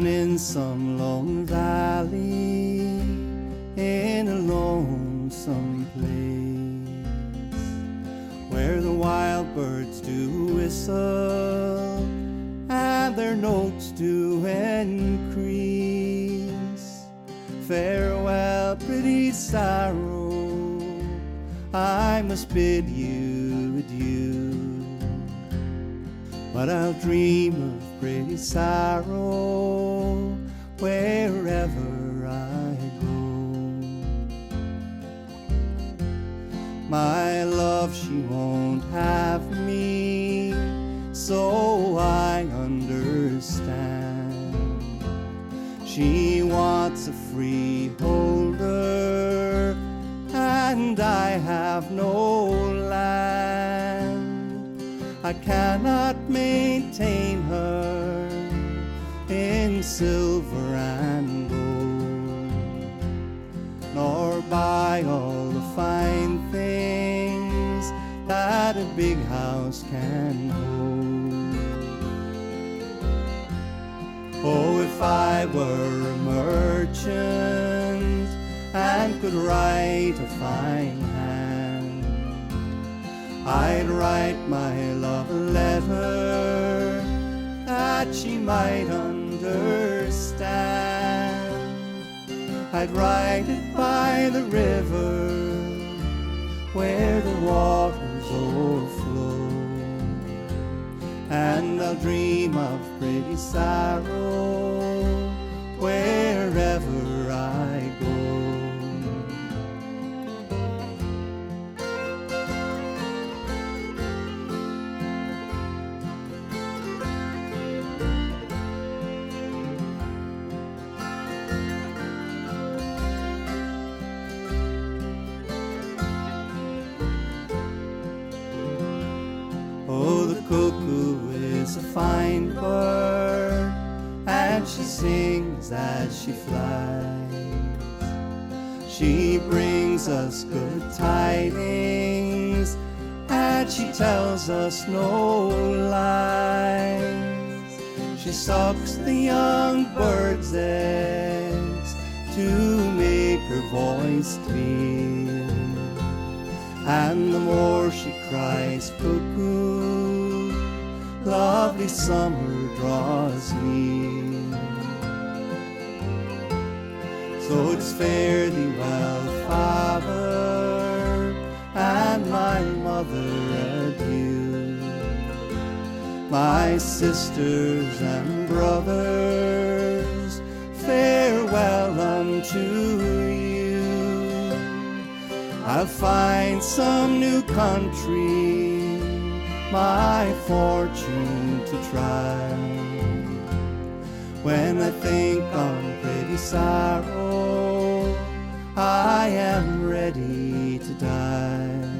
down in some lone valley, in a lonesome place, where the wild birds do whistle and their notes do increase. Farewell, pretty sorrow, I must bid you adieu. But I'll dream of pretty sorrow wherever I go. My love, she won't have me, so I understand. She wants a freeholder, and I have no land. I cannot maintain her in silver and gold, nor buy all the fine things that a big house can hold. Oh, if I were a merchant and could write a fine hand, I'd write my love a letter that she might understand. I'd write it by the river where the waters overflow, and I'll dream of pretty sorrow wherever I go. Oh, the cuckoo is a fine bird, and she sings as she flies. She brings us good tidings, and she tells us no lies. She sucks the young bird's eggs to make her voice clear, and the more she cries cuckoo, lovely summer draws near. So it's fare thee well, father, and my mother adieu. My sisters and brothers, farewell unto you. I'll find some new country, my fortune to try. When I think on pretty sorrow, I am ready to die.